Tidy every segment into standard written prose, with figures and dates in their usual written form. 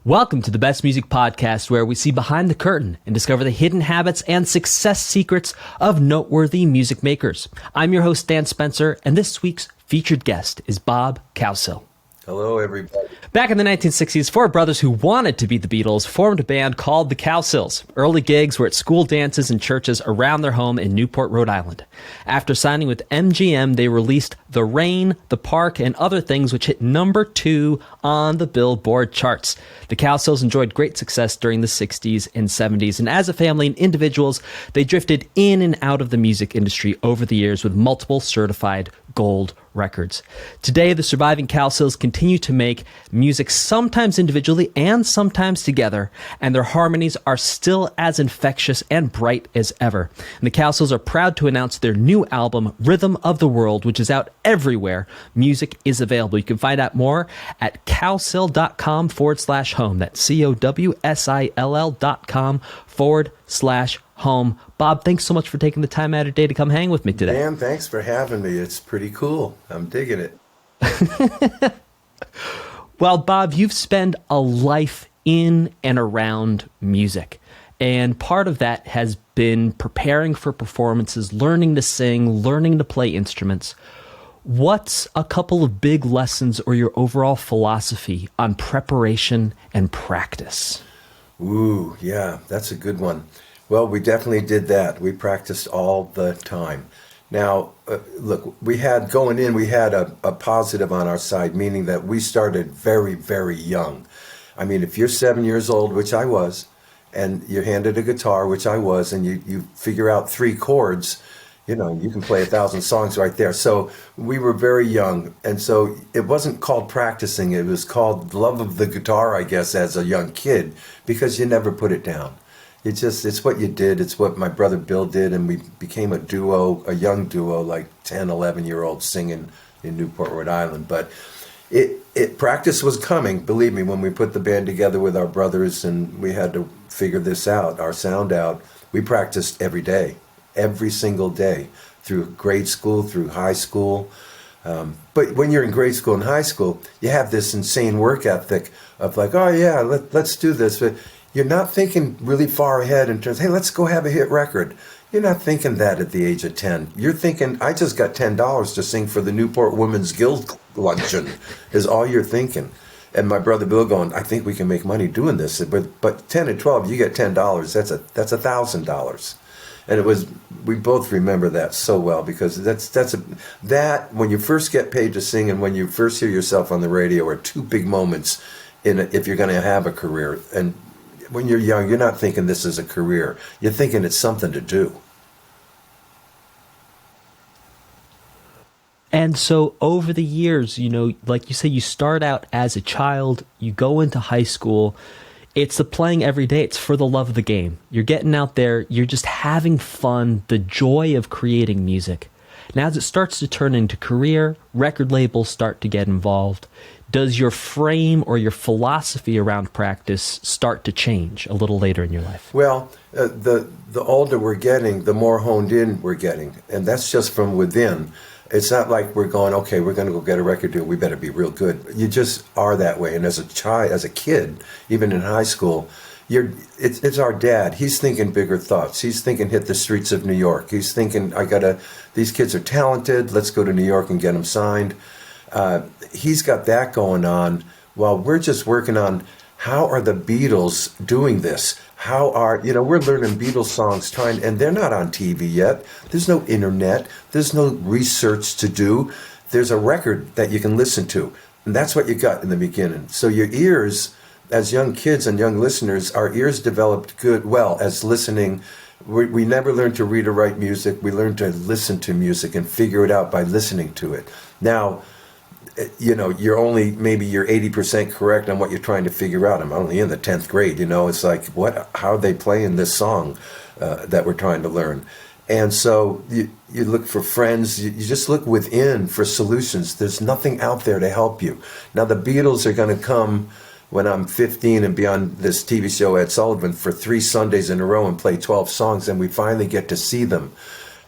Welcome to the Best Music Podcast, where we see behind the curtain and discover the hidden habits and success secrets of noteworthy music makers. I'm your host, Dan Spencer, and this week's featured guest is Bob Cowsill. Hello, everybody. Back in the 1960s, four brothers who wanted to be the Beatles formed a band called the Cowsills. Early gigs were at school dances and churches around their home in Newport, Rhode Island. After signing with MGM, they released The Rain, The Park, and Other Things, which hit number 2 on the Billboard charts. The Cowsills enjoyed great success during the 60s and 70s, and as a family and individuals, they drifted in and out of the music industry over the years with multiple certified gold records. Today, the surviving Cowsills continue to make music sometimes individually and sometimes together, and their harmonies are still as infectious and bright as ever. And the Cowsills are proud to announce their new album, Rhythm of the World, which is out everywhere music is available. You can find out more at cowsill.com/home. That's COWSILL.com/home. Bob, thanks so much for taking the time out of your day to come hang with me today. Dan, thanks for having me. It's pretty cool. I'm digging it. Well, Bob, you've spent a life in and around music. And part of that has been preparing for performances, learning to sing, learning to play instruments. What's a couple of big lessons or your overall philosophy on preparation and practice? Ooh, yeah, that's a good one. Well, we definitely did that. We practiced all the time. Now, look, we had a positive on our side, meaning that we started very, very young. I mean, if you're 7 years old, which I was, and you're handed a guitar, which I was, and you figure out 3 chords, you can play 1,000 songs right there. So we were very young. And so it wasn't called practicing. It was called love of the guitar, I guess, as a young kid, because you never put it down. It's what you did. It's what my brother Bill did. And we became a young duo, like 10, 11-year-olds singing in Newport, Rhode Island. But practice was coming, believe me, when we put the band together with our brothers and we had to figure this out, our sound out. We practiced every day, every single day, through grade school, through high school. But when you're in grade school and high school, you have this insane work ethic of like, oh yeah, let's do this. But you're not thinking really far ahead in terms, hey, let's go have a hit record. You're not thinking that at the age of 10. You're thinking, I just got $10 to sing for the Newport Women's Guild luncheon, is all you're thinking. And my brother Bill going, I think we can make money doing this. But 10 and 12, you get $10. That's $1,000. And we both remember that so well, because that when you first get paid to sing and when you first hear yourself on the radio are 2 big moments if you're going to have a career. And when you're young, you're not thinking this is a career. You're thinking it's something to do. And so over the years, like you say, you start out as a child, you go into high school. It's the playing every day. It's for the love of the game. You're getting out there. You're just having fun, the joy of creating music. Now, as it starts to turn into career, record labels start to get involved. Does your frame or your philosophy around practice start to change a little later in your life? Well, the older we're getting, the more honed in we're getting. And that's just from within. It's not like we're going, okay, we're going to go get a record deal. We better be real good. You just are that way. And as a kid, even in high school, it's our dad. He's thinking bigger thoughts. He's thinking hit the streets of New York. He's thinking, these kids are talented. Let's go to New York and get them signed. He's got that going on while we're just working on how are the Beatles doing this? We're learning Beatles songs and they're not on TV yet. There's no internet. There's no research to do. There's a record that you can listen to. And that's what you got in the beginning. So your ears, as young kids and young listeners, our ears developed as listening. We never learned to read or write music. We learned to listen to music and figure it out by listening to it. Now, you're 80% correct on what you're trying to figure out. I'm only in the 10th grade, it's like, how are they playing this song that we're trying to learn? And so you look for friends, you just look within for solutions. There's nothing out there to help you. Now the Beatles are going to come when I'm 15 and be on this TV show, Ed Sullivan, for 3 Sundays in a row and play 12 songs, and we finally get to see them.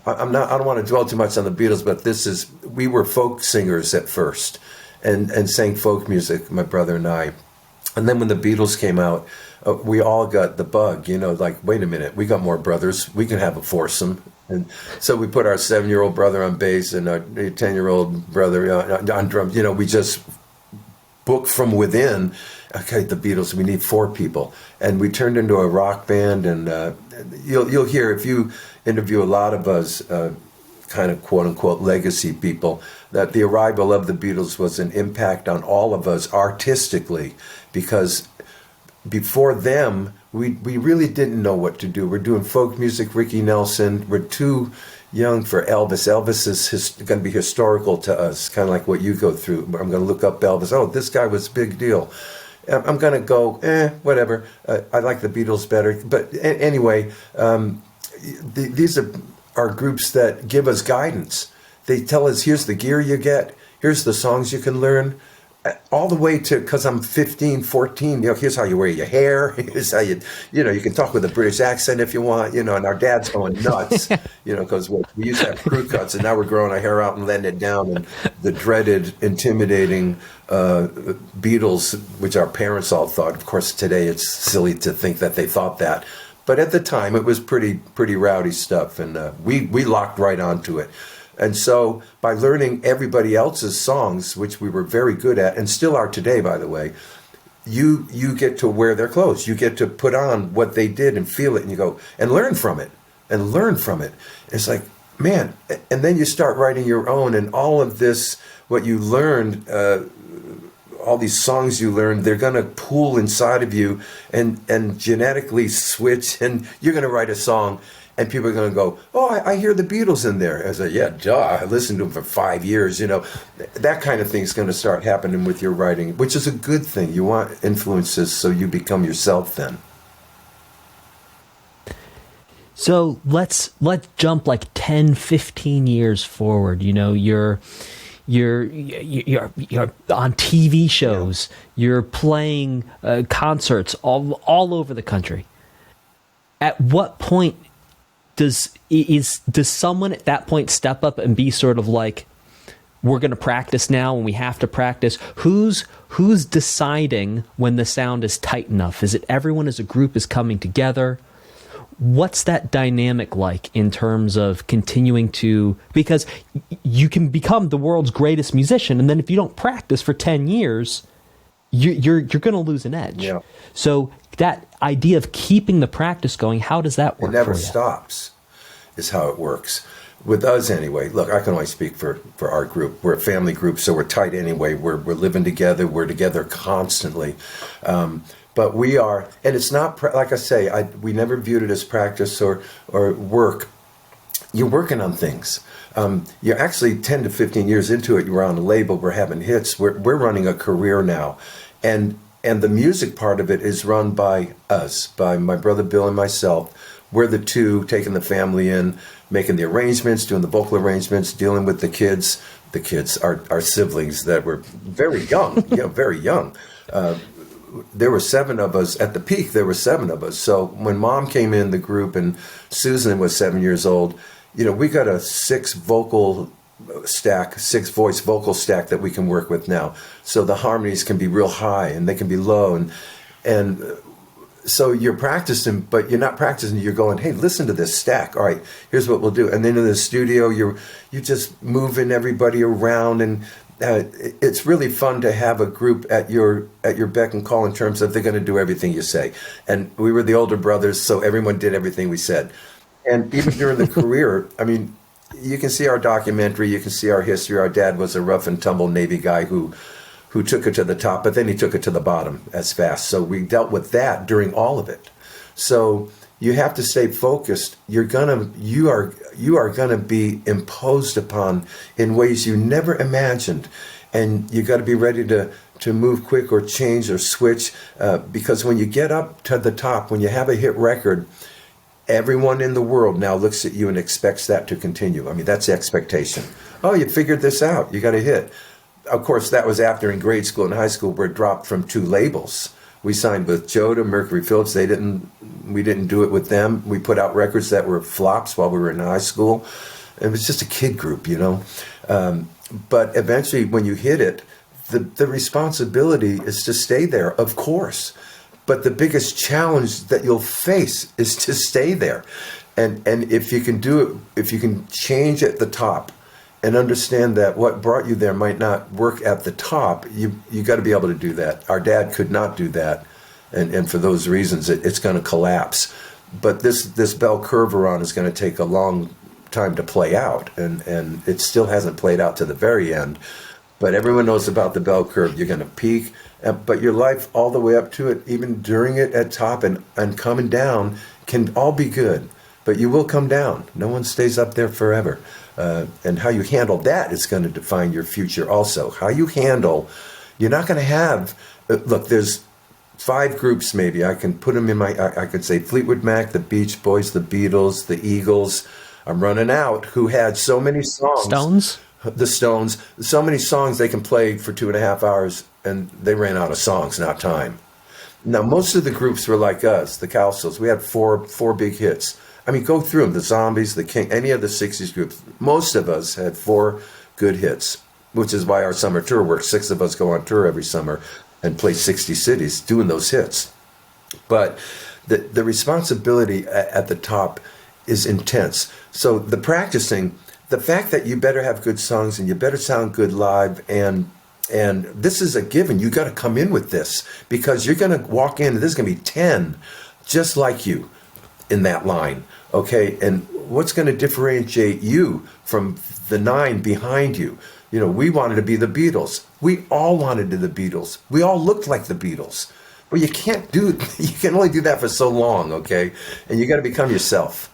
I don't want to dwell too much on the Beatles, but we were folk singers at first and sang folk music, my brother and I. And then when the Beatles came out, we all got the bug, like, wait a minute, we got more brothers. We can have a foursome. And so we put our 7-year-old brother on bass and our 10-year-old brother on drums. We just booked from within. Okay, the Beatles, we need 4 people. And we turned into a rock band. And you'll hear, if you interview a lot of us, kind of quote-unquote legacy people, that the arrival of the Beatles was an impact on all of us artistically, because before them, we really didn't know what to do. We're doing folk music, Ricky Nelson. We're too young for Elvis. Elvis is going to be historical to us, kind of like what you go through. I'm going to look up Elvis. Oh, this guy was a big deal. I'm going to go, whatever. I like the Beatles better. But anyway, these are groups that give us guidance. They tell us, here's the gear you get. Here's the songs you can learn. All the way to, because I'm 15, 14, here's how you wear your hair. Here's how you can talk with a British accent if you want, and our dad's going nuts, because we used to have crew cuts, and now we're growing our hair out and letting it down. And the dreaded, intimidating Beatles, which our parents all thought. Of course, today it's silly to think that they thought that. But at the time, it was pretty rowdy stuff, and we locked right onto it. And so by learning everybody else's songs, which we were very good at, and still are today, by the way, you get to wear their clothes. You get to put on what they did and feel it, and you go, and learn from it, and learn from it. It's like, man, and then you start writing your own, and all of this, what you learned, all these songs you learned, they're going to pool inside of you and genetically switch, and you're going to write a song. And people are going to go, oh, I hear the Beatles in there. I was like, yeah, duh. I listened to them for 5 years. That kind of thing is going to start happening with your writing, which is a good thing. You want influences so you become yourself then. So let's jump like 10, 15 years forward. You're on TV shows. Yeah. You're playing concerts all over the country. At what point does someone at that point step up and be sort of like, we're going to practice now and we have to practice? Who's deciding when the sound is tight enough? Is it everyone as a group is coming together? What's that dynamic like in terms of continuing to, because you can become the world's greatest musician, and then if you don't practice for 10 years, you're going to lose an edge. Yeah. So that idea of keeping the practice going, how does that work? It never stops, is how it works. With us anyway, look, I can only speak for our group. We're a family group, so we're tight anyway. We're living together. We're together constantly. But we are, and it's not, like I say, we never viewed it as practice or work. You're working on things. You're actually 10 to 15 years into it. You're on a label. We're having hits. We're running a career now. And the music part of it is run by us, by my brother Bill and myself. We're the two taking the family in, making the arrangements, doing the vocal arrangements, dealing with the kids. The kids, our siblings that were very young, very young. There were 7 of us at the peak. There were 7 of us. So when Mom came in the group and Susan was 7 years old, we got a 6 voice vocal stack that we can work with now. So the harmonies can be real high and they can be low, and so you're practicing, but you're not practicing. You're going, hey, listen to this stack. All right, here's what we'll do. And then in the studio, you're just moving everybody around, and it's really fun to have a group at your beck and call in terms of they're going to do everything you say. And we were the older brothers, so everyone did everything we said. And even during the career, I mean, you can see our documentary, you can see our history. Our dad was a rough and tumble Navy guy who took it to the top, but then he took it to the bottom as fast. So we dealt with that during all of it. So you have to stay focused. You are gonna be imposed upon in ways you never imagined, and you got to be ready to move quick or change or switch, because when you get up to the top, when you have a hit record, everyone in the world now looks at you and expects that to continue. I mean, that's the expectation. Oh, you figured this out. You got a hit. Of course, that was after in grade school and high school we're dropped from 2 labels. We signed with Joda, Mercury Phillips. We didn't do it with them. We put out records that were flops while we were in high school. It was just a kid group, But eventually when you hit it, the responsibility is to stay there, of course. But the biggest challenge that you'll face is to stay there. And if you can do it, if you can change at the top and understand that what brought you there might not work at the top, you got to be able to do that. Our dad could not do that. And for those reasons, it's going to collapse. But this bell curve we're on is going to take a long time to play out. And it still hasn't played out to the very end. But everyone knows about the bell curve. You're going to peak, but your life all the way up to it, even during it at top and coming down, can all be good. But you will come down. No one stays up there forever. And how you handle that is going to define your future also. How you handle, you're not going to have, look, there's 5 groups maybe. I can put them in I could say Fleetwood Mac, the Beach Boys, the Beatles, the Eagles. I'm running out, who had so many songs. Stones? The Stones, so many songs they can play for 2.5 hours, and they ran out of songs, not time. Now, most of the groups were like us, the Cowsills. We had four big hits. I mean, go through them, the Zombies, the King, any of the 60s groups. Most of us had 4 good hits, which is why our summer tour works. 6 of us go on tour every summer and play 60 cities doing those hits. But the responsibility at the top is intense. So the practicing, the fact that you better have good songs and you better sound good live, and this is a given. You got to come in with this, because you're going to walk in and there's going to be 10 just like you in that line. Okay, and what's going to differentiate you from the 9 behind you? You know, we wanted to be the Beatles. We all wanted to be the Beatles. We all looked like the Beatles. Well, you can't do, you can only do that for so long, okay? And you got to become yourself.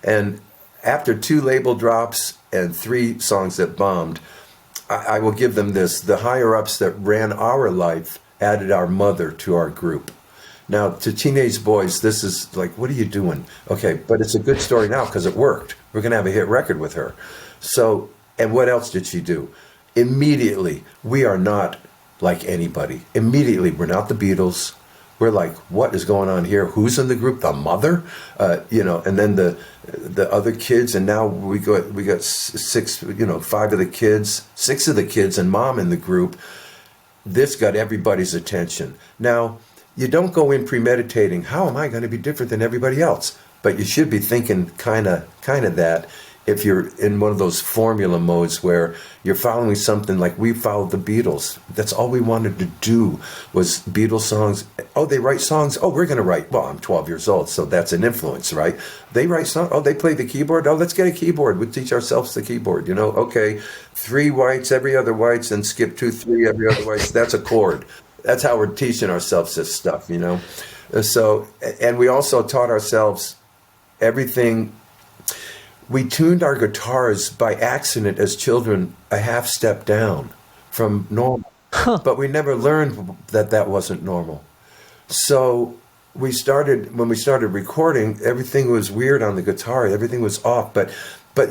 And after 2 label drops and 3 songs that bombed, I will give them this. The higher-ups that ran our life added our mother to our group. Now, to teenage boys, this is like, what are you doing? Okay, but it's a good story now because it worked. We're going to have a hit record with her. So, and what else did she do? Immediately, we are not like anybody. Immediately, we're not the Beatles. We're like, what is going on here? Who's in the group? The mother? You know, and then the other kids, and now we got 6, you know, 5 of the kids, 6 of the kids and mom in the group. This got everybody's attention. Now, you don't go in premeditating, how am I going to be different than everybody else? But you should be thinking kind of that if you're in one of those formula modes where you're following something like we followed the Beatles. That's all we wanted to do was Beatles songs. Oh, they write songs. Oh, we're going to write. Well, I'm 12 years old, so that's an influence, right? They write songs. Oh, they play the keyboard. Oh, let's get a keyboard. We'll teach ourselves the keyboard, you know? Okay, 3 whites, every other whites, and skip 2, 3, every other whites. That's a chord. That's how we're teaching ourselves this stuff, you know? So, and we also taught ourselves everything. We tuned our guitars by accident as children a half step down from normal. But we never learned that wasn't normal. So when we started recording, everything was weird on the guitar. Everything was off. But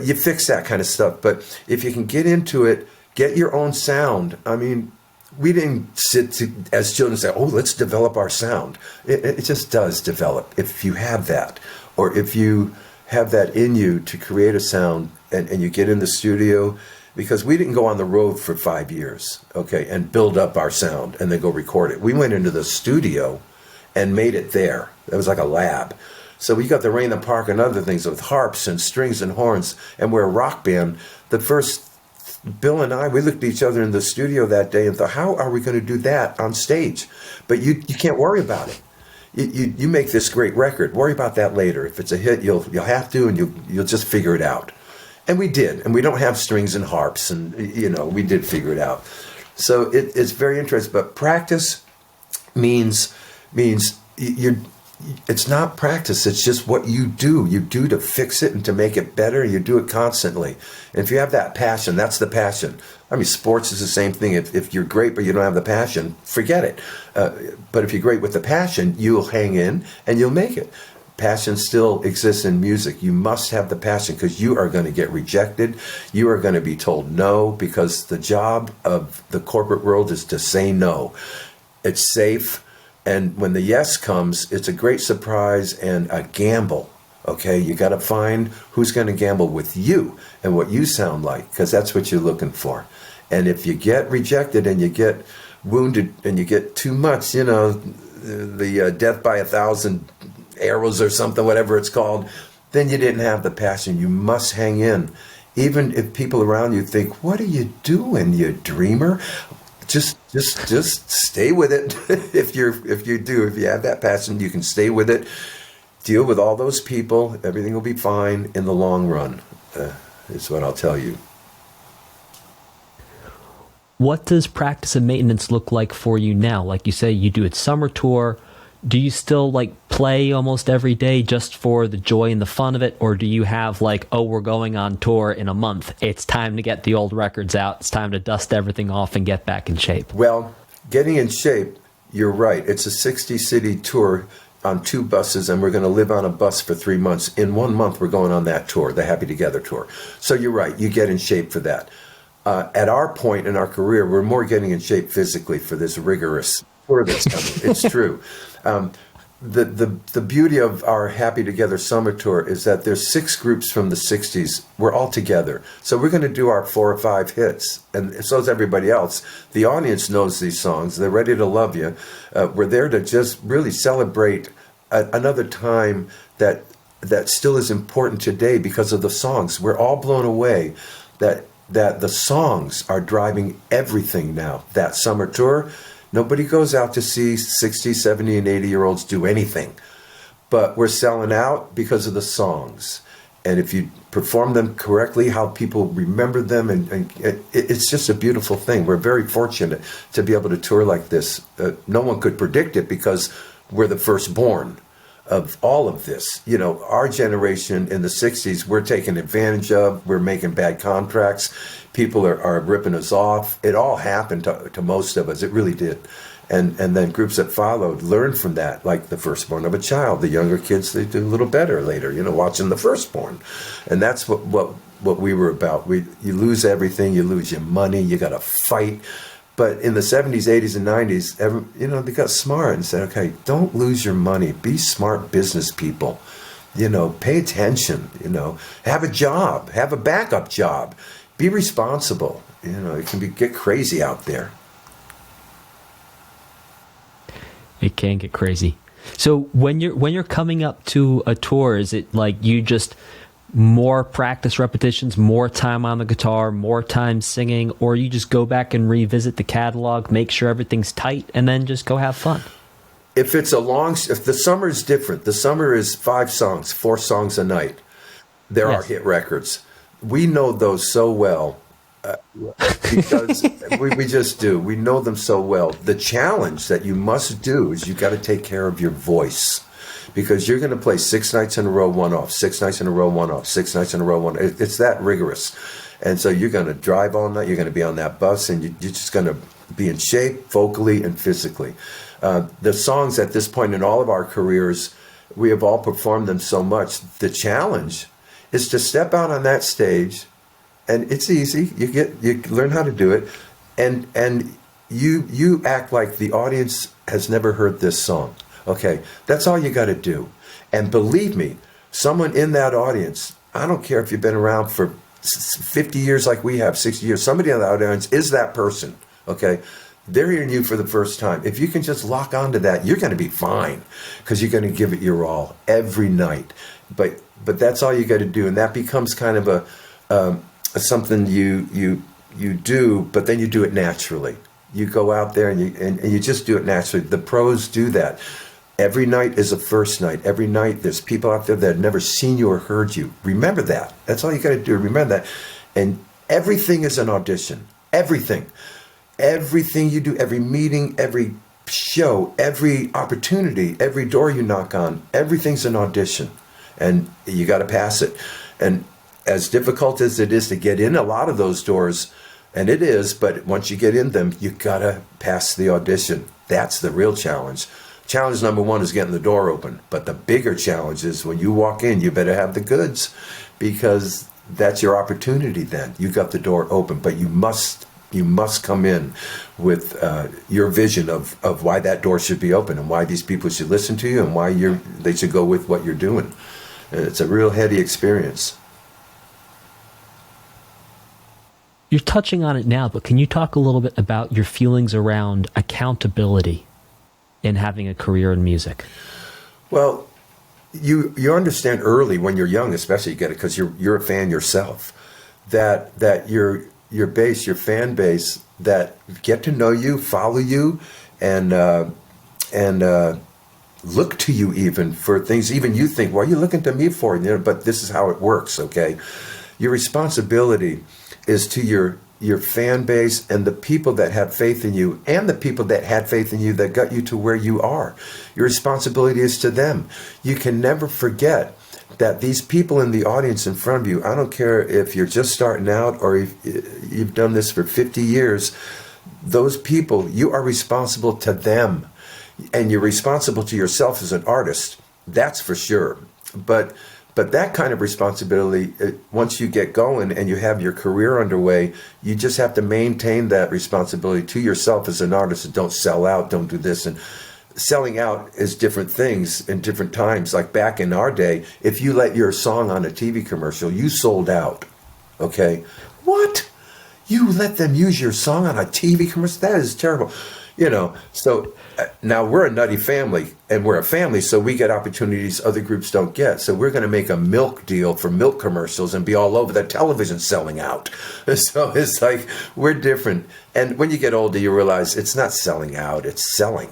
you fix that kind of stuff. But if you can get into it, get your own sound. I mean, we didn't sit as children and say, oh, let's develop our sound. It just does develop if you have that. Or if you have that in you to create a sound and you get in the studio, because we didn't go on the road for 5 years, okay, and build up our sound and then go record it. We went into the studio and made it there. It was like a lab. So we got the Rain in the Park and other things with harps and strings and horns, and we're a rock band. The first, Bill and I, we looked at each other in the studio that day and thought, how are we going to do that on stage? But you can't worry about it. You make this great record. Worry about that later. If it's a hit, you'll have to, and you'll just figure it out. And we did. And we don't have strings and harps, and you know, we did figure it out. So it's very interesting. But practice means you're. It's not practice. It's just what you do. You do to fix it and to make it better. You do it constantly. And if you have that passion, that's the passion. I mean, sports is the same thing. If you're great but you don't have the passion, forget it. But if you're great with the passion, you'll hang in and you'll make it. Passion still exists in music. You must have the passion because you are going to get rejected. You are going to be told no, because the job of the corporate world is to say no. It's safe. And when the yes comes, it's a great surprise and a gamble. Okay, you got to find who's going to gamble with you and what you sound like, because that's what you're looking for. And if you get rejected and you get wounded and you get too much, the death by 1,000 arrows or something, whatever it's called, then you didn't have the passion. You must hang in. Even if people around you think, what are you doing, you dreamer? Just stay with it. If you have that passion, you can stay with it. Deal with all those people. Everything will be fine in the long run, is what I'll tell you. What does practice and maintenance look like for you now? Like you say, you do a summer tour. Do you still play almost every day just for the joy and the fun of it? Or do you have we're going on tour in a month. It's time to get the old records out. It's time to dust everything off and get back in shape. Well, getting in shape, you're right. It's a 60-city tour on 2 buses, and we're going to live on a bus for 3 months. In 1 month, we're going on that tour, the Happy Together tour. So you're right. You get in shape for that. At our point in our career, we're more getting in shape physically for this rigorous tour that's coming. It's true. The beauty of our Happy Together summer tour is that there's 6 groups from the 60s. We're all together. So we're going to do our 4 or 5 hits. And so is everybody else. The audience knows these songs. They're ready to love you. We're there to just really celebrate another time that still is important today because of the songs. We're all blown away that the songs are driving everything now. That summer tour, nobody goes out to see 60, 70, and 80-year-olds do anything. But we're selling out because of the songs. And if you perform them correctly, how people remember them, and it's just a beautiful thing. We're very fortunate to be able to tour like this. No one could predict it because we're the firstborn of all of this. Our generation in the 60s, we're taken advantage of. We're making bad contracts. People are ripping us off. It all happened to most of us. It really did. And then groups that followed learned from that, like the firstborn of a child. The younger kids, they do a little better later, watching the firstborn. And that's what we were about. You lose everything. You lose your money. You got to fight. But in the 70s, 80s, and 90s, they got smart and said, okay, don't lose your money. Be smart business people. Pay attention. Have a job. Have a backup job. Be responsible. It can get crazy out there. It can get crazy. So when you're coming up to a tour, is it you just more practice repetitions, more time on the guitar, more time singing, or you just go back and revisit the catalog, make sure everything's tight, and then just go have fun? If the summer is different, the summer is 5 songs, 4 songs a night. There are hit records. We know those so well because we just do. We know them so well. The challenge that you must do is you got to take care of your voice. Because you're going to play 6 nights in a row, 1 off, 6 nights in a row, 1 off, 6 nights in a row, 1 off. It's that rigorous. And so you're going to drive all night, you're going to be on that bus, and you're just going to be in shape vocally and physically. The songs at this point in all of our careers, we have all performed them so much. The challenge is to step out on that stage, and it's easy. You learn how to do it, and you act like the audience has never heard this song. Okay, that's all you got to do. And believe me, someone in that audience, I don't care if you've been around for 50 years like we have, 60 years, somebody in the audience is that person, okay? They're hearing you for the first time. If you can just lock onto that, you're going to be fine because you're going to give it your all every night. But that's all you got to do, and that becomes kind of a something you do, but then you do it naturally. You go out there and you just do it naturally. The pros do that. Every night is a first night. Every night there's people out there that have never seen you or heard you. Remember that. That's all you got to do. Remember that. And everything is an audition. Everything. Everything you do, every meeting, every show, every opportunity, every door you knock on, everything's an audition. And you got to pass it. And as difficult as it is to get in a lot of those doors, and it is, but once you get in them, you got to pass the audition. That's the real challenge. Challenge number 1 is getting the door open. But the bigger challenge is when you walk in, you better have the goods because that's your opportunity then. You got the door open, but you must come in with your vision of why that door should be open and why these people should listen to you and why they should go with what you're doing. And it's a real heady experience. You're touching on it now, but can you talk a little bit about your feelings around accountability in having a career in music? Well, you understand early when you're young, especially, you get it because you're a fan yourself, that your base, your fan base, that get to know you, follow you, and look to you even for things even you think, what are you looking to me for? But this is how it works, okay? Your responsibility is to your fan base and the people that have faith in you and the people that had faith in you that got you to where you are. Your responsibility is to them. You can never forget that these people in the audience in front of you, I don't care if you're just starting out or if you've done this for 50 years, those people, you are responsible to them. And you're responsible to yourself as an artist, that's for sure. But that kind of responsibility, once you get going and you have your career underway, you just have to maintain that responsibility to yourself as an artist. Don't sell out, don't do this. And selling out is different things in different times. Like back in our day, if you let your song on a TV commercial, you sold out, okay? What? You let them use your song on a TV commercial? That is terrible. So now we're a nutty family, and we're a family, so we get opportunities other groups don't get. So we're going to make a milk deal for milk commercials and be all over the television selling out. So it's like, we're different. And when you get older, you realize it's not selling out, it's selling,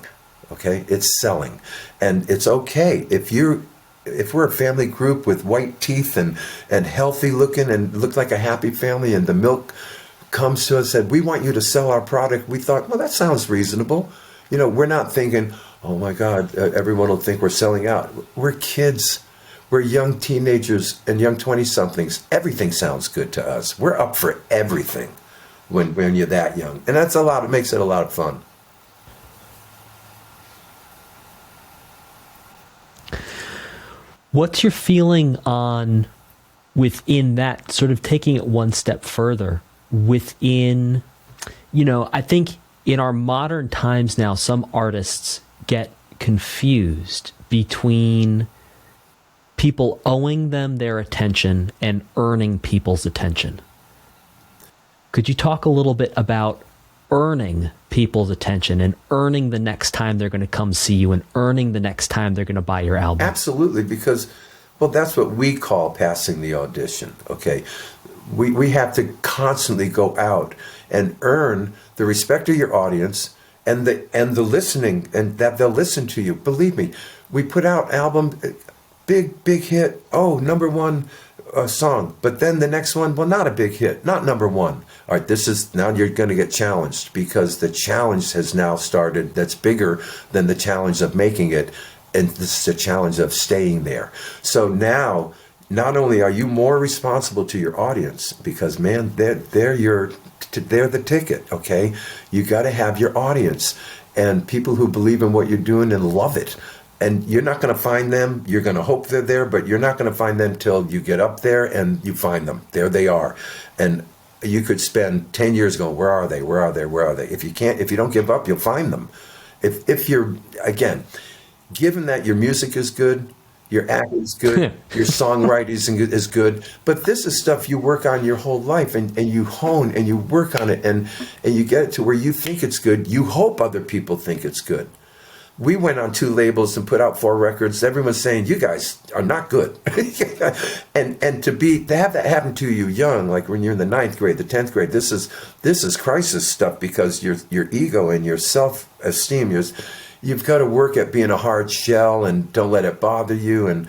okay? It's selling. And it's okay. If we're a family group with white teeth and healthy looking and look like a happy family, and the milk comes to us and said, we want you to sell our product, we thought, well, that sounds reasonable. We're not thinking, oh my God, everyone will think we're selling out. We're kids. We're young teenagers and young 20-somethings. Everything sounds good to us. We're up for everything when you're that young. And that's it makes it a lot of fun. What's your feeling on, within that, sort of taking it one step further, within, I think in our modern times now, some artists get confused between people owing them their attention and earning people's attention. Could you talk a little bit about earning people's attention and earning the next time they're going to come see you and earning the next time they're going to buy your album? Absolutely, because, well, that's what we call passing the audition, okay? We have to constantly go out and earn the respect of your audience and the listening, and that they'll listen to you. Believe me, we put out album, big hit, number one song, but then the next one, well, not a big hit, not number one. All right, now you're going to get challenged, because the challenge has now started that's bigger than the challenge of making it, and this is the challenge of staying there. So now, not only are you more responsible to your audience, because, man, they're the ticket, okay? You got to have your audience and people who believe in what you're doing and love it. And you're not going to find them. You're going to hope they're there, but you're not going to find them till you get up there and you find them. There they are. And you could spend 10 years going, where are they? Where are they? Where are they? If you don't give up, you'll find them. If you're, again, given that your music is good, your acting is good, your songwriting is good, but this is stuff you work on your whole life, and you hone and you work on it, and you get it to where you think it's good. You hope other people think it's good. We went on 2 labels and put out 4 records. Everyone's saying, you guys are not good. and to have that happen to you young, like when you're in the 9th grade, the 10th grade, this is crisis stuff, because your ego and your self-esteem, you've got to work at being a hard shell and don't let it bother you. And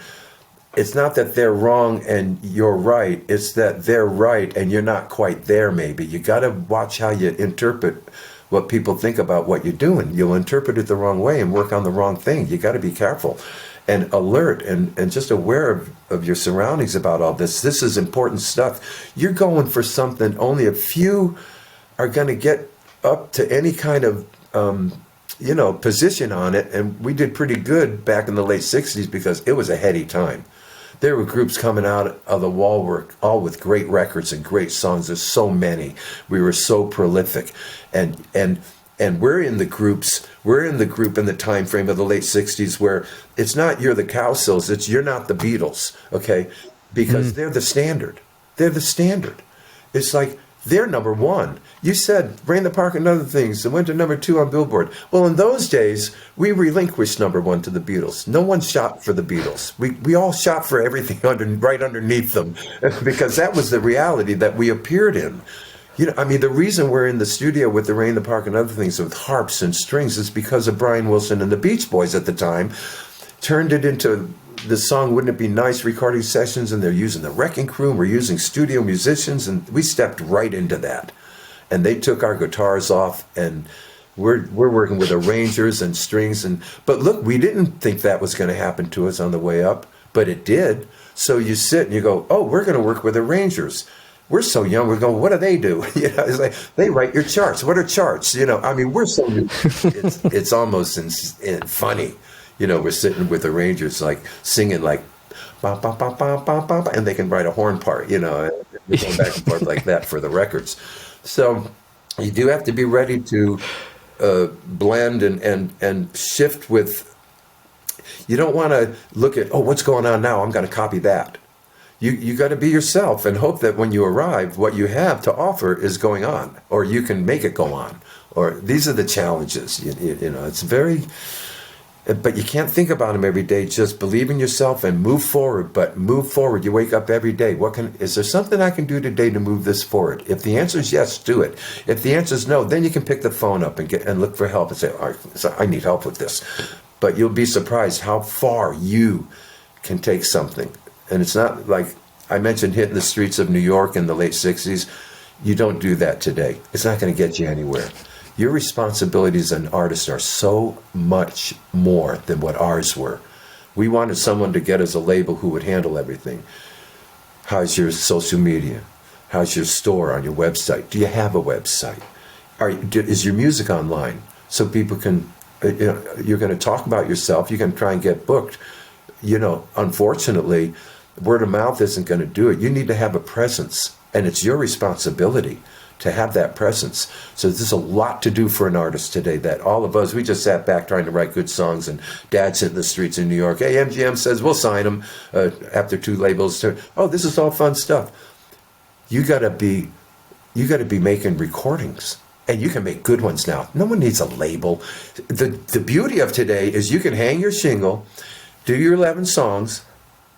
it's not that they're wrong and you're right. It's that they're right and you're not quite there, maybe. You got to watch how you interpret what people think about what you're doing. You'll interpret it the wrong way and work on the wrong thing. You got to be careful and alert and just aware of your surroundings about all this. This is important stuff. You're going for something only a few are going to get up to any kind of position on it, and we did pretty good back in the late 60s because it was a heady time. There were groups coming out of the woodwork, all with great records and great songs. There's so many. We were so prolific, and we're in the groups. We're in the group in the time frame of the late 60s where it's not you're the Cowsills, it's you're not the Beatles, okay? Because they're the standard. They're the standard. It's like They're number one. You said Rain in the Park and other things. It went to number 2 on Billboard. Well, in those days, we relinquished number 1 to the Beatles. No one shot for the Beatles. We all shot for everything right underneath them because that was the reality that we appeared in. I mean, the reason we're in the studio with the Rain in the Park and other things with harps and strings is because of Brian Wilson and the Beach Boys at the time turned it into the song Wouldn't It Be Nice recording sessions, and they're using the Wrecking Crew, and we're using studio musicians, and we stepped right into that. And they took our guitars off, and we're working with arrangers and strings. But look, we didn't think that was going to happen to us on the way up, but it did. So you sit and you go, oh, we're going to work with arrangers. We're so young. We're going, what do they do? It's like they write your charts. What are charts? I mean, we're so new. It's almost funny. We're sitting with arrangers like singing like, bah, bah, bah, bah, bah, bah, bah, and they can write a horn part. We're going back and forth like that for the records. So you do have to be ready to blend and shift with. You don't want to look at, oh, what's going on now? I'm going to copy that. You got to be yourself and hope that when you arrive, what you have to offer is going on, or you can make it go on. Or these are the challenges. It's very. But you can't think about them every day. Just believe in yourself and move forward. But move forward. You wake up every day. Is there something I can do today to move this forward? If the answer is yes, do it. If the answer is no, then you can pick the phone up and look for help and say, all right, so I need help with this. But you'll be surprised how far you can take something. And it's not like I mentioned hitting the streets of New York in the late 60s. You don't do that today. It's not going to get you anywhere. Your responsibilities as an artist are so much more than what ours were. We wanted someone to get us a label who would handle everything. How's your social media? How's your store on your website? Do you have a website? Is your music online so people can, you're going to talk about yourself, you're going to try and get booked. Unfortunately, word of mouth isn't going to do it. You need to have a presence, and it's your responsibility to have that presence. So there's a lot to do for an artist today that all of us, we just sat back trying to write good songs, and Dad's hitting the streets in New York. Hey, MGM says we'll sign him after 2 labels. Oh, this is all fun stuff. You gotta be making recordings, and you can make good ones now. No one needs a label. The beauty of today is you can hang your shingle, do your 11 songs.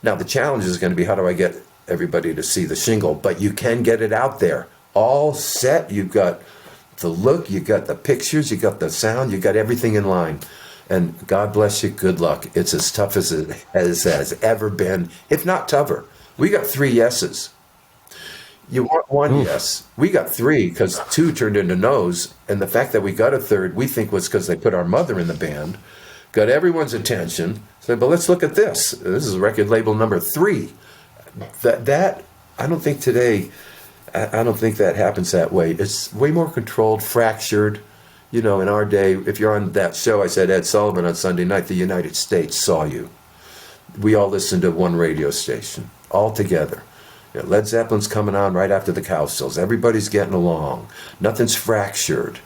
Now the challenge is going to be, how do I get everybody to see the shingle? But you can get it out there. All set, you've got the look, you got the pictures, you got the sound, you got everything in line. And God bless you, good luck. It's as tough as it has ever been, if not tougher. We got 3 yeses. You want 1 yes. We got 3 because 2 turned into no's. And the fact that we got a 3rd, we think was because they put our mother in the band, got everyone's attention. Said, but let's look at this. This is record label number 3. That I don't think today. I don't think that happens that way. It's way more controlled, fractured. In our day, if you're on that show, I said Ed Sullivan on Sunday night, the United States saw you. We all listened to one radio station, all together. Led Zeppelin's coming on right after the Cowsills. Everybody's getting along. Nothing's fractured.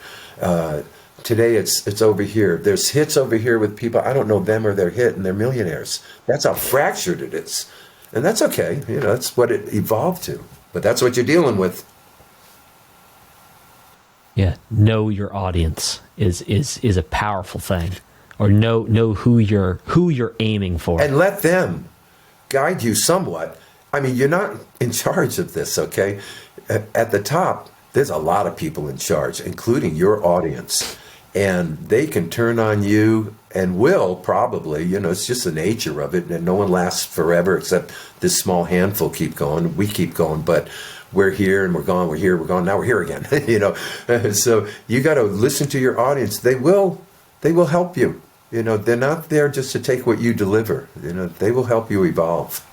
Today, it's over here. There's hits over here with people, I don't know them or their hit, and they're millionaires. That's how fractured it is. And that's okay. That's what it evolved to. But that's what you're dealing with. Yeah, know your audience is a powerful thing, or know who you're aiming for, and let them guide you somewhat. I mean, you're not in charge of this, okay? At the top, there's a lot of people in charge, including your audience, and they can turn on you and will probably. It's just the nature of it, and no one lasts forever except this small handful keep going. We keep going, but we're here and we're gone, we're here, we're gone, now we're here again. So you got to listen to your audience. They will help you. They're not there just to take what you deliver. They will help you evolve.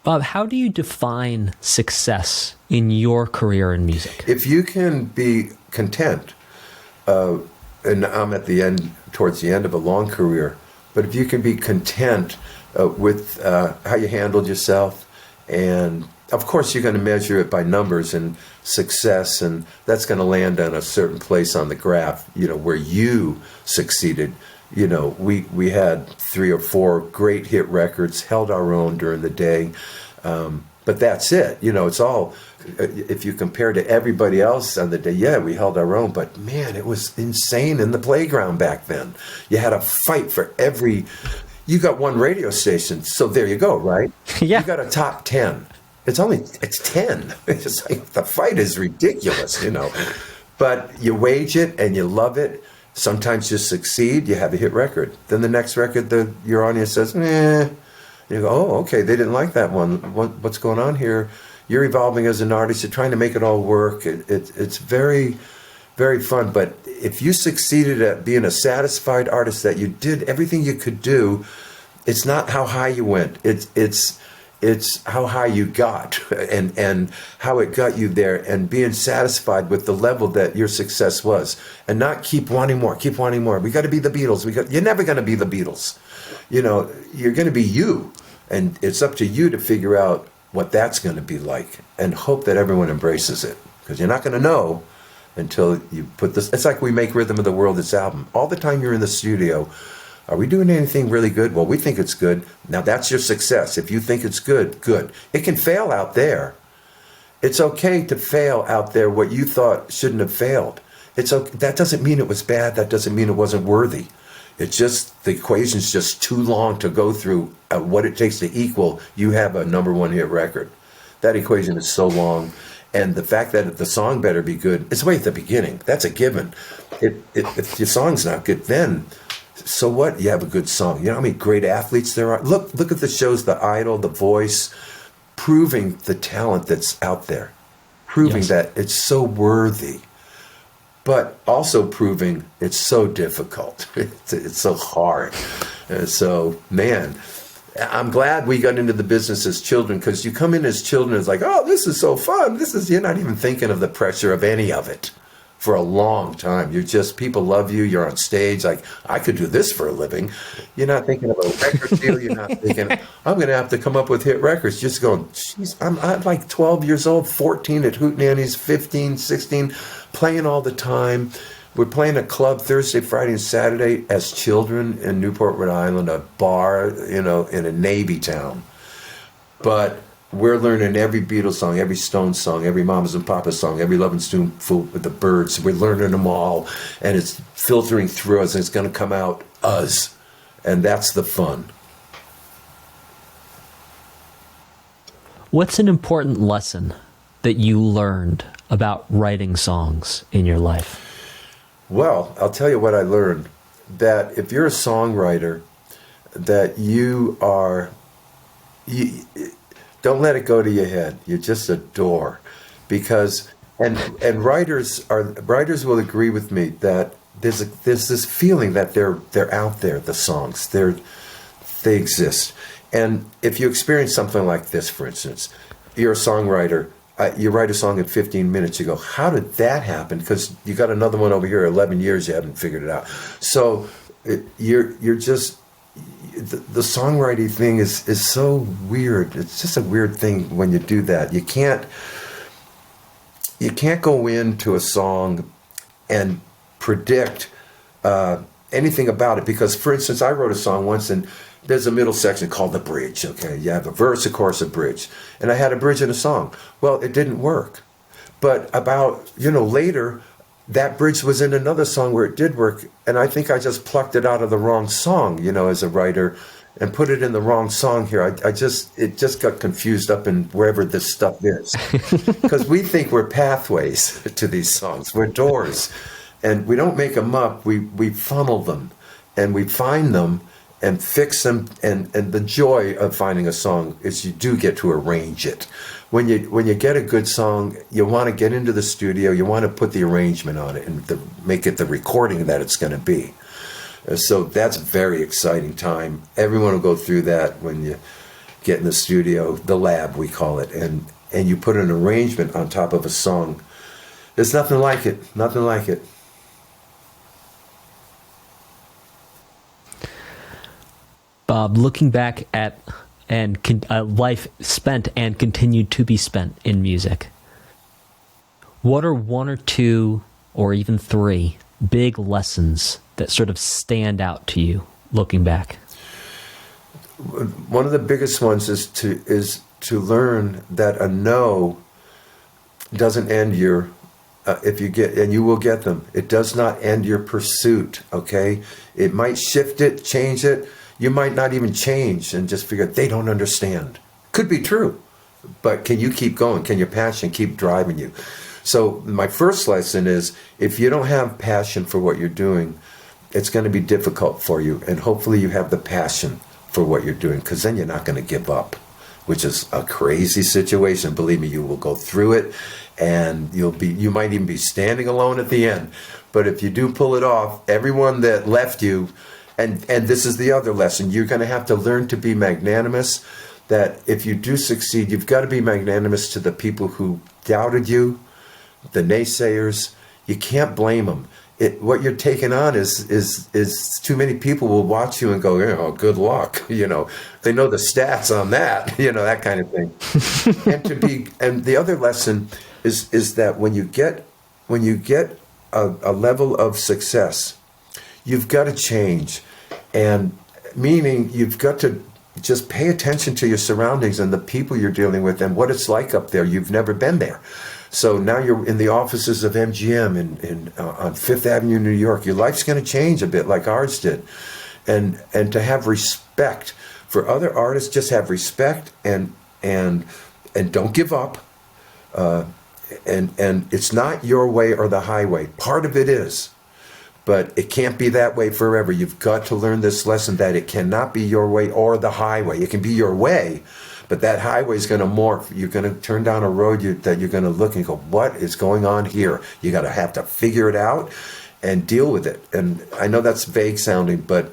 Bob, how do you define success in your career in music? If you can be content, and I'm at the end, towards the end of a long career, but if you can be content with how you handled yourself, and of course you're going to measure it by numbers and success, and that's going to land on a certain place on the graph, where you succeeded. We had 3 or 4 great hit records, held our own during the day. But that's it. It's all, if you compare to everybody else on the day, yeah, we held our own. But man, it was insane in the playground back then. You had a fight for you got one radio station. So there you go, right? Yeah. You got a top 10. It's 10. It's like the fight is ridiculous, But you wage it and you love it. Sometimes you succeed, you have a hit record. Then the next record, your audience says, eh. You go, oh, okay, they didn't like that one. What's going on here? You're evolving as an artist. You're trying to make it all work. It's very, very fun. But if you succeeded at being a satisfied artist, that you did everything you could do, it's not how high you went. It's how high you got and how it got you there, and being satisfied with the level that your success was, and not keep wanting more. We got to be the Beatles. You're never going to be the Beatles. You're going to be you, and it's up to you to figure out what that's going to be like, and hope that everyone embraces it, because you're not going to know until you put this. It's like we make Rhythm of the World, this album. All the time you're in the studio, are we doing anything really good? Well, we think it's good. Now that's your success. If you think it's good, good. It can fail out there. It's okay to fail out there what you thought shouldn't have failed. It's okay. That doesn't mean it was bad. That doesn't mean it wasn't worthy. It's just the equation's just too long to go through what it takes to equal you have a number one hit record. That equation is so long. And the fact that the song better be good, it's way at the beginning. That's a given. If your song's not good, then so what? You have a good song. You know how many great athletes there are? Look at the shows, The Idol, The Voice, proving the talent that's out there. Proving that it's so worthy. But also proving it's so difficult. It's so hard. And so, man, I'm glad we got into the business as children, because you come in as children, it's like, oh, this is so fun. You're not even thinking of the pressure of any of it for a long time. You're just, people love you. You're on stage. Like, I could do this for a living. You're not thinking of a record deal. You're not thinking, I'm going to have to come up with hit records. Just going, geez, I'm like 12 years old, 14 at Hootenannies, 15, 16, playing all the time. We're playing a club Thursday, Friday, and Saturday as children in Newport, Rhode Island, a bar, in a Navy town. But we're learning every Beatles song, every Stones song, every Mamas and Papas song, every Lovin' Spoonful with the Birds. We're learning them all, and it's filtering through us, and it's going to come out us. And that's the fun. What's an important lesson that you learned about writing songs in your life? Well, I'll tell you what I learned. That if you're a songwriter, that don't let it go to your head. You just adore, because and writers will agree with me that there's this feeling that they're out there. The songs they exist, and if you experience something like this, for instance, you're a songwriter. You write a song in 15 minutes. You go, how did that happen? Because you got another one over here. 11 years you haven't figured it out. So you're just. The songwriting thing is so weird. It's just a weird thing when you do that. You can't go into a song and predict anything about it, because, for instance, I wrote a song once, and there's a middle section called the bridge. Okay, you have a verse, a chorus, a bridge, and I had a bridge in a song. Well, it didn't work, but about later, that bridge was in another song where it did work, and I think I just plucked it out of the wrong song, as a writer, and put it in the wrong song here. It just got confused up in wherever this stuff is, because we think we're pathways to these songs. We're doors, and we don't make them up. We funnel them, and we find them and fix them. And the joy of finding a song is you do get to arrange it. When you get a good song, you want to get into the studio, you want to put the arrangement on it and make it the recording that it's going to be. So that's a very exciting time. Everyone will go through that when you get in the studio, the lab we call it, and you put an arrangement on top of a song. There's nothing like it, nothing like it. Bob, looking back at life spent and continued to be spent in music, what are one or two or even three big lessons that sort of stand out to you looking back? One of the biggest ones is to learn that a no doesn't end your, if you get, and you will get them, it does not end your pursuit, okay? It might shift it, change it. You might not even change and just figure they don't understand. Could be true, but can you keep going? Can your passion keep driving you? So my first lesson is, if you don't have passion for what you're doing, it's going to be difficult for you. And hopefully you have the passion for what you're doing, because then you're not going to give up, which is a crazy situation. Believe me, you will go through it, and you might even be standing alone at the end. But if you do pull it off, everyone that left you, and this is the other lesson, you're going to have to learn to be magnanimous. That if you do succeed, you've got to be magnanimous to the people who doubted you, the naysayers. You can't blame them. What you're taking on is too many people will watch you and go, oh, good luck. You know, they know the stats on that, you know, that kind of thing. And the other lesson is that when you get a level of success, you've got to change. And meaning you've got to just pay attention to your surroundings and the people you're dealing with and what it's like up there. You've never been there. So now you're in the offices of MGM on Fifth Avenue, New York. Your life's going to change a bit like ours did. And to have respect for other artists, just have respect and don't give up. And it's not your way or the highway. Part of it is, but it can't be that way forever. You've got to learn this lesson that it cannot be your way or the highway. It can be your way, but that highway is going to morph. You're going to turn down a road that you're going to look and go, what is going on here? You got to have to figure it out and deal with it. And I know that's vague sounding, but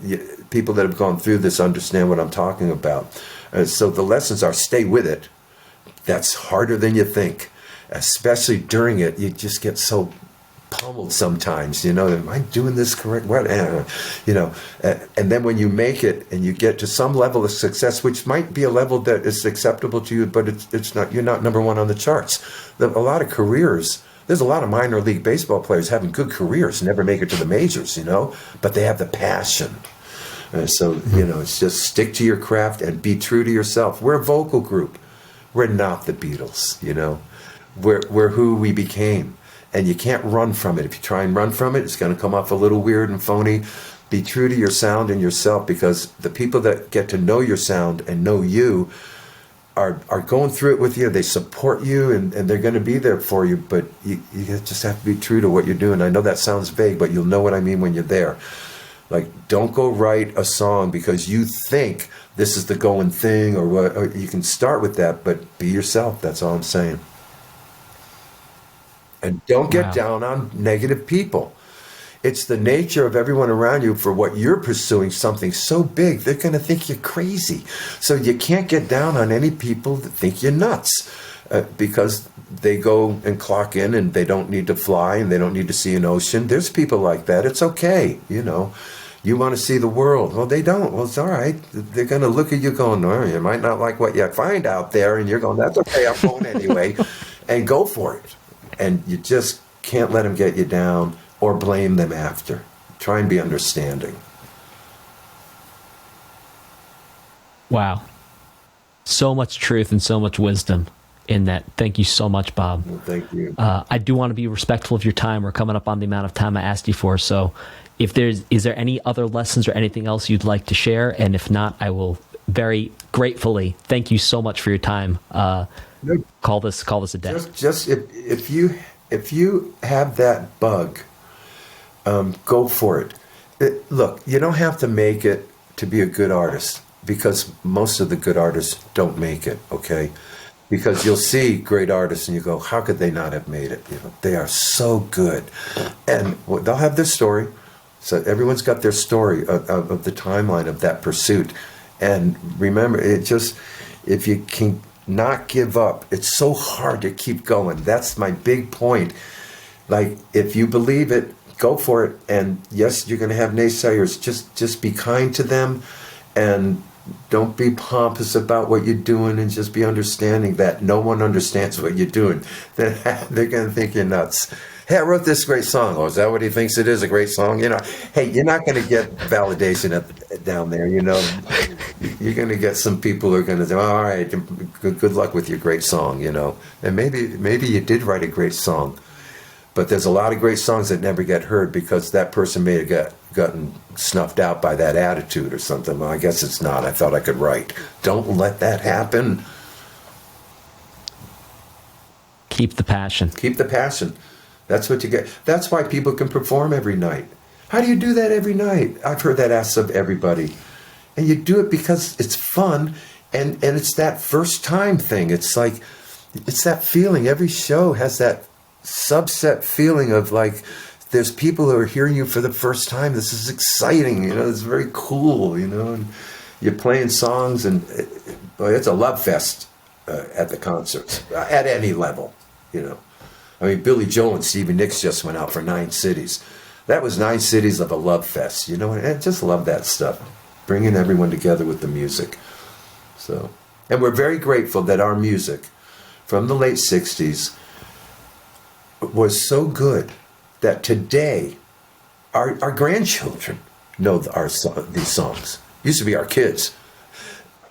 people that have gone through this understand what I'm talking about. So the lessons are, stay with it. That's harder than you think, especially during it. You just get so pummeled sometimes, you know, am I doing this correct? What, you know, and then when you make it and you get to some level of success, which might be a level that is acceptable to you, but it's not, you're not number one on the charts. A lot of careers, there's a lot of minor league baseball players having good careers, never make it to the majors, you know, but they have the passion. So, you know, it's just stick to your craft and be true to yourself. We're a vocal group. We're not the Beatles, you know. We're who we became. And you can't run from it. If you try and run from it, it's going to come off a little weird and phony. Be true to your sound and yourself, because the people that get to know your sound and know you are going through it with you. They support you, and they're going to be there for you. But you just have to be true to what you're doing. I know that sounds vague, but you'll know what I mean when you're there. Like, don't go write a song because you think this is the going thing, or what. Or you can start with that, but be yourself. That's all I'm saying. And don't get down on negative people. It's the nature of everyone around you. For what you're pursuing, something so big, they're going to think you're crazy. So you can't get down on any people that think you're nuts, because they go and clock in and they don't need to fly and they don't need to see an ocean. There's people like that. It's okay, you know. You want to see the world. Well, they don't. Well, it's all right. They're going to look at you going, oh, you might not like what you find out there. And you're going, that's okay, I'm going anyway. And go for it. And you just can't let them get you down or blame them after. Try and be understanding. Wow. So much truth and so much wisdom in that. Thank you so much, Bob. Well, thank you. I do want to be respectful of your time. We're coming up on the amount of time I asked you for. So is there any other lessons or anything else you'd like to share? And if not, I will very gratefully thank you so much for your time. Call this a day. Just if you have that bug, go for it. Look, you don't have to make it to be a good artist, because most of the good artists don't make it. Okay, because you'll see great artists and you go, how could they not have made it? You know, they are so good, and they'll have their story. So everyone's got their story of the timeline of that pursuit. And remember, if you can not give up. It's so hard to keep going. That's my big point. Like, if you believe it, go for it. And yes, you're going to have naysayers. Just be kind to them, and don't be pompous about what you're doing, and just be understanding that no one understands what you're doing. They're going to think you're nuts. Hey, I wrote this great song. Oh, is that what he thinks it is, a great song? You know, hey, you're not going to get validation down there, you know. you're going to get some people who are going to say, all right, good luck with your great song, you know. And maybe you did write a great song, but there's a lot of great songs that never get heard because that person may have gotten snuffed out by that attitude or something. Well, I guess it's not. I thought I could write. Don't let that happen. Keep the passion. Keep the passion. That's what you get. That's why people can perform every night. How do you do that every night? I've heard that asked of everybody. And you do it because it's fun, and it's that first time thing. It's like, it's that feeling. Every show has that subset feeling of like, there's people who are hearing you for the first time. This is exciting, you know, it's very cool, you know, and you're playing songs, and boy, it's a love fest at the concerts, at any level, you know. I mean, Billy Joel and Stevie Nicks just went out for 9 cities. That was 9 cities of a love fest, you know, and I just love that stuff. Bringing everyone together with the music. So, and we're very grateful that our music from the late 60s was so good that today our grandchildren know these songs. Used to be our kids.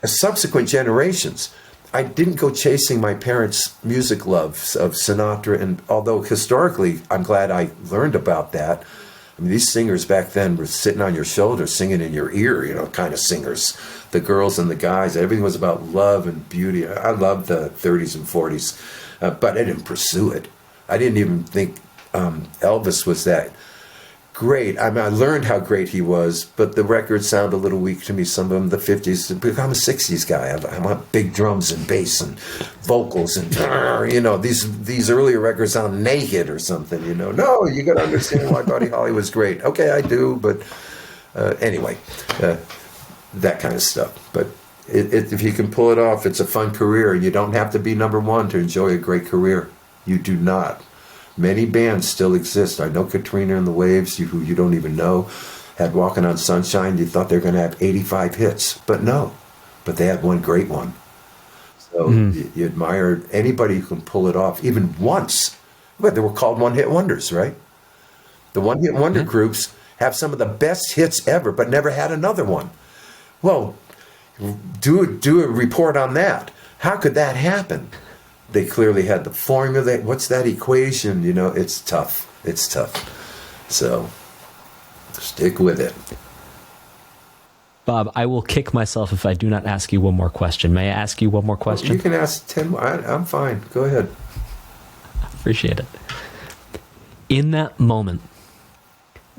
Subsequent generations, I didn't go chasing my parents' music loves of Sinatra, and although historically I'm glad I learned about that. I mean, these singers back then were sitting on your shoulder, singing in your ear, you know, kind of singers. The girls and the guys, everything was about love and beauty. I loved the 30s and 40s, but I didn't pursue it. I didn't even think Elvis was that great. I mean, I learned how great he was, but the records sound a little weak to me. Some of them, the 50s. I'm a 60s guy. I want big drums and bass and vocals and, you know, these earlier records sound naked or something, you know. No, you got to understand why Buddy Holly was great. Okay, I do, but anyway, that kind of stuff. But if you can pull it off, it's a fun career. You don't have to be number one to enjoy a great career. You do not. Many bands still exist. I know Katrina and the Waves, who you don't even know, had Walking on Sunshine. You thought they were going to have 85 hits, but no. But they had one great one. So you admire anybody who can pull it off, even once. Well, they were called one-hit wonders, right? The one-hit wonder groups have some of the best hits ever, but never had another one. Well, do a report on that. How could that happen? They clearly had the formula. What's that equation? You know, it's tough. It's tough. So stick with it. Bob, I will kick myself if I do not ask you one more question. May I ask you one more question? You can ask 10. I'm fine. Go ahead. Appreciate it. In that moment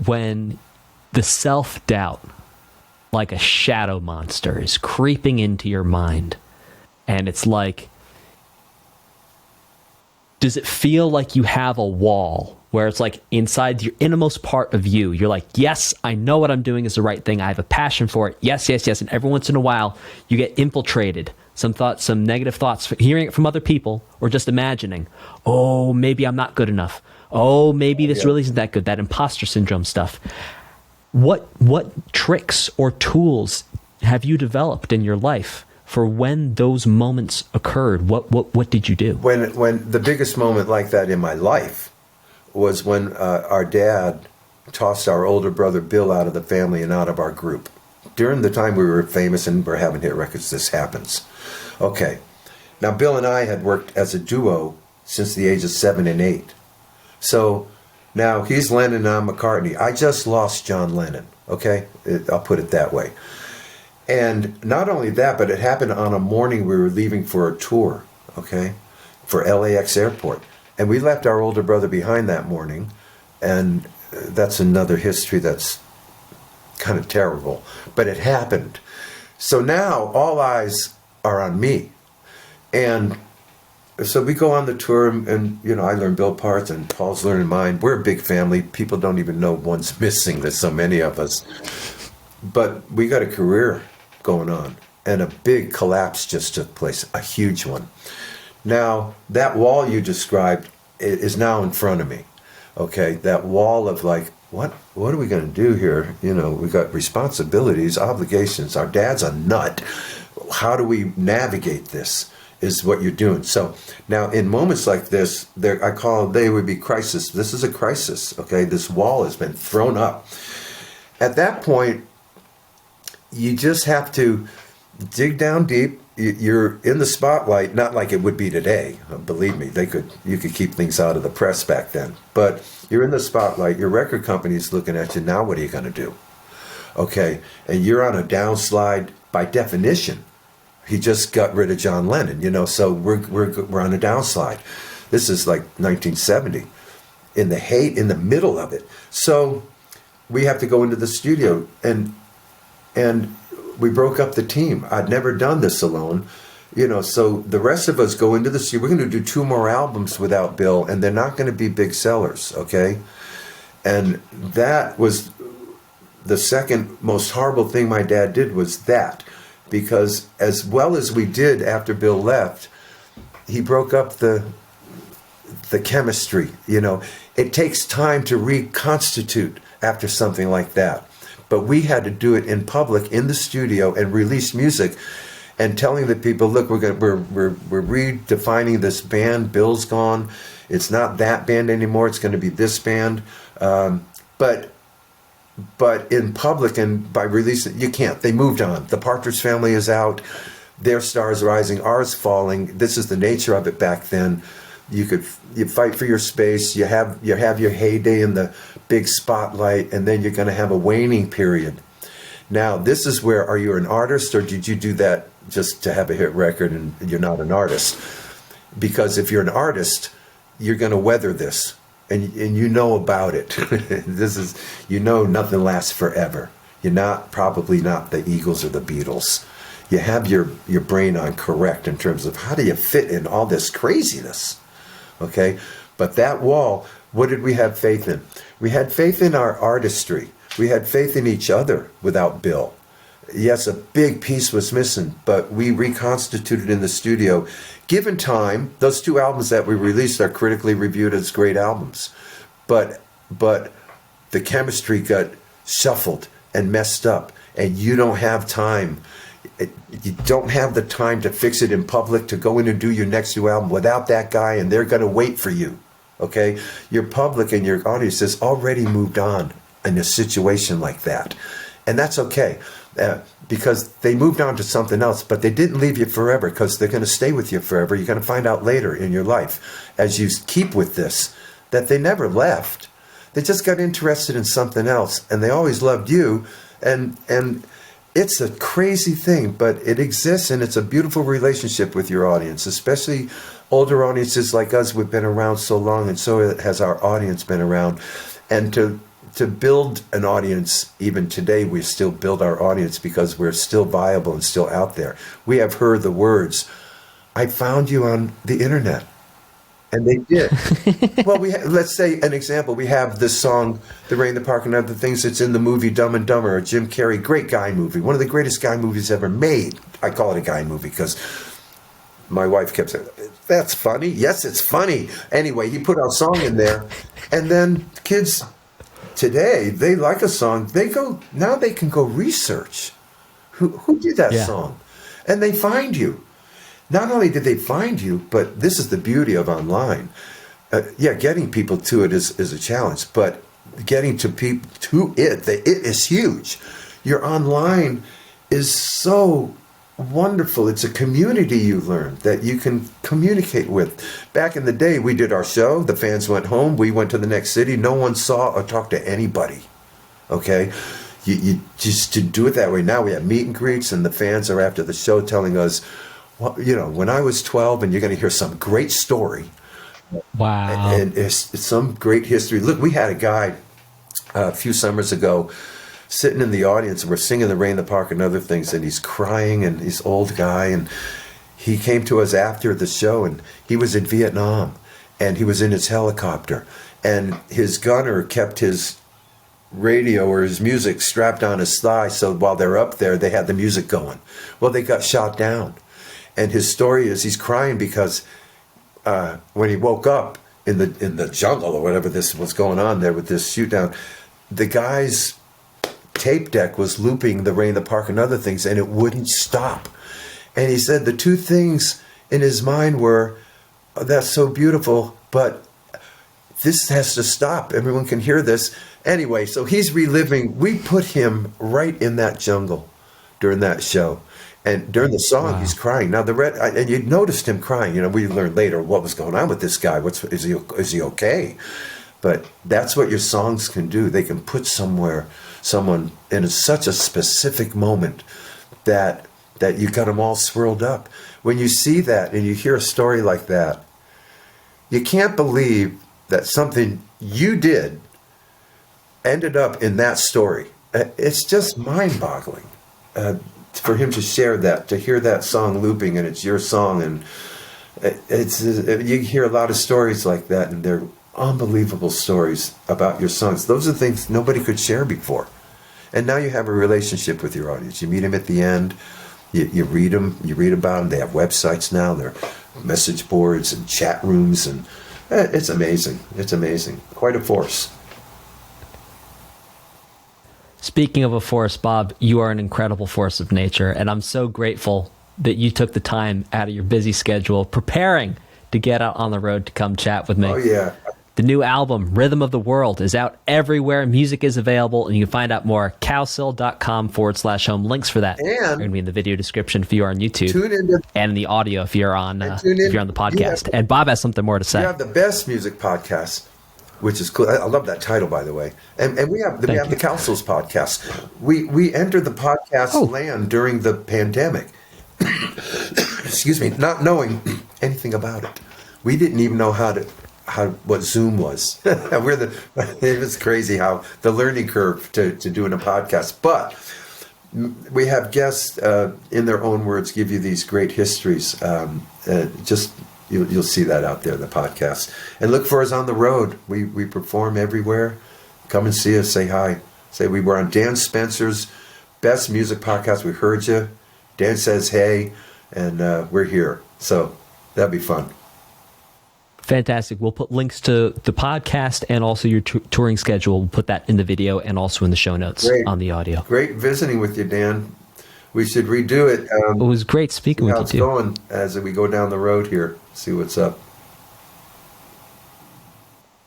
when the self-doubt, like a shadow monster, is creeping into your mind, and it's like, does it feel like you have a wall where it's like inside your innermost part of you, you're like, yes, I know what I'm doing is the right thing. I have a passion for it. Yes, yes, yes. And every once in a while, you get infiltrated. Some thoughts, some negative thoughts, hearing it from other people or just imagining, oh, maybe I'm not good enough. Oh, maybe this really isn't that good. That imposter syndrome stuff. What tricks or tools have you developed in your life for when those moments occurred? What did you do? When the biggest moment like that in my life was when our dad tossed our older brother Bill out of the family and out of our group. During the time we were famous and were having hit records, this happens. Okay. Now, Bill and I had worked as a duo since the age of 7 and 8. So now he's Lennon and I'm McCartney. I just lost John Lennon. Okay? I'll put it that way. And not only that, but it happened on a morning we were leaving for a tour, okay, for LAX airport. And we left our older brother behind that morning, and that's another history that's kind of terrible. But it happened. So now all eyes are on me. And so we go on the tour, and you know, I learn Bill parts, and Paul's learning mine. We're a big family. People don't even know one's missing. There's so many of us. But we got a career going on, and a big collapse just took place, a huge one. Now, that wall you described is now in front of me, okay? That wall of like, what are we going to do here? You know, we got responsibilities, obligations. Our dad's a nut. How do we navigate this is what you're doing. So now in moments like this, they would be crisis. This is a crisis, okay? This wall has been thrown up. At that point, you just have to dig down deep. You're in the spotlight, not like it would be today. Believe me, you could keep things out of the press back then. But you're in the spotlight. Your record company's looking at you. Now, what are you going to do? Okay, and you're on a downslide by definition. He just got rid of John Lennon, so we're on a downslide. This is like 1970, in the middle of it. So we have to go into the studio, and we broke up the team. I'd never done this alone, so the rest of us go into the studio. We're going to do 2 more albums without Bill, and they're not going to be big sellers, okay? And that was the second most horrible thing my dad did, was that. Because as well as we did after Bill left, he broke up the chemistry, It takes time to reconstitute after something like that. But we had to do it in public, in the studio, and release music, and telling the people, look, we're redefining this band. Bill's gone. It's not that band anymore. It's going to be this band. But in public and by releasing, you can't. They moved on. The Partridge Family is out. Their stars rising, ours falling. This is the nature of it back then. You fight for your space. You have your heyday in the big spotlight, and then you're going to have a waning period. Now, this is where, are you an artist, or did you do that just to have a hit record and you're not an artist? Because if you're an artist, you're going to weather this, and you know about it. This is, nothing lasts forever. You're probably not the Eagles or the Beatles. You have your brain on correct in terms of how do you fit in all this craziness. Okay, but that wall, what did we have faith in? We had faith in our artistry. We had faith in each other without Bill. Yes, a big piece was missing, but we reconstituted in the studio. Given time, those 2 albums that we released are critically reviewed as great albums. But the chemistry got shuffled and messed up, and you don't have time. You don't have the time to fix it in public, to go in and do your next new album without that guy, and they're going to wait for you, okay? Your public and your audience has already moved on in a situation like that, and that's okay, because they moved on to something else, but they didn't leave you forever, because they're going to stay with you forever. You're going to find out later in your life, as you keep with this, that they never left. They just got interested in something else, and they always loved you, and it's a crazy thing, but it exists, and it's a beautiful relationship with your audience, especially older audiences like us. We've been around so long, and so has our audience been around. And to build an audience, even today, we still build our audience because we're still viable and still out there. We have heard the words, I found you on the internet. And they did. Well, let's say an example. We have this song, The Rain in the Park, and other things that's in the movie Dumb and Dumber, or Jim Carrey, great guy movie, one of the greatest guy movies ever made. I call it a guy movie because my wife kept saying, that's funny. Yes, it's funny. Anyway, he put our song in there, and then kids today, they like a song. Now they can go research. Who did that song? And they find you. Not only did they find you, but this is the beauty of online. Getting people to it is a challenge, but getting to people to it, it is huge. Your online is so wonderful. It's a community you learn that you can communicate with. Back in the day, we did our show. The fans went home. We went to the next city. No one saw or talked to anybody. Okay? You just to do it that way. Now we have meet and greets, and the fans are after the show telling us, well, when I was 12, and you're going to hear some great story. Wow. And it's some great history. Look, we had a guy a few summers ago sitting in the audience, and we're singing The Rain in the Park and other things, and he's crying, and he's an old guy, and he came to us after the show, and he was in Vietnam, and he was in his helicopter, and his gunner kept his radio or his music strapped on his thigh, so while they're up there, they had the music going. Well, they got shot down. And his story is he's crying because when he woke up in the jungle or whatever this was going on there with this shoot down, the guy's tape deck was looping The Rain in the Park and other things, and it wouldn't stop. And he said the 2 things in his mind were, oh, that's so beautiful, but this has to stop. Everyone can hear this. Anyway, so he's reliving. We put him right in that jungle during that show. And during the song, he's crying. Now and you noticed him crying. We learned later what was going on with this guy. Is he okay? But that's what your songs can do. They can put someone in such a specific moment that you got them all swirled up. When you see that and you hear a story like that, you can't believe that something you did ended up in that story. It's just mind-boggling for him to share that, to hear that song looping, and it's your song, and you hear a lot of stories like that, and they're unbelievable stories about your songs. Those are things nobody could share before, and now you have a relationship with your audience. You meet them at the end. You read them. You read about them. They have websites now. They're message boards and chat rooms, and it's amazing. It's amazing. Quite a force. Speaking of a force, Bob, you are an incredible force of nature, and I'm so grateful that you took the time out of your busy schedule preparing to get out on the road to come chat with me. Oh, yeah. The new album, Rhythm of the World, is out everywhere. Music is available, and you can find out more at cowsill.com/home. Links for that are going to be in the video description if you are on YouTube, and in the audio if you're on the podcast. And Bob has something more to say. You have the best music podcast, which is cool. I love that title, by the way. And we have the Cowsills podcast. We entered the podcast land during the pandemic. Excuse me, not knowing anything about it. We didn't even know what Zoom was. It was crazy how the learning curve to doing a podcast. But we have guests, in their own words, give you these great histories. You'll see that out there in the podcast. And look for us on the road. We perform everywhere. Come and see us. Say hi. Say we were on Dan Spencer's best music podcast. We heard you. Dan says hey, and we're here. So that'd be fun. Fantastic. We'll put links to the podcast and also your touring schedule. We'll put that in the video and also in the show notes on the audio. Great visiting with you, Dan. We should redo it. It was great speaking with you, too. How's it going as we go down the road here? See what's up.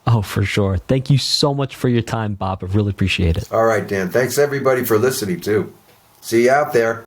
Oh, for sure. Thank you so much for your time, Bob. I really appreciate it. All right, Dan. Thanks, everybody, for listening, too. See you out there.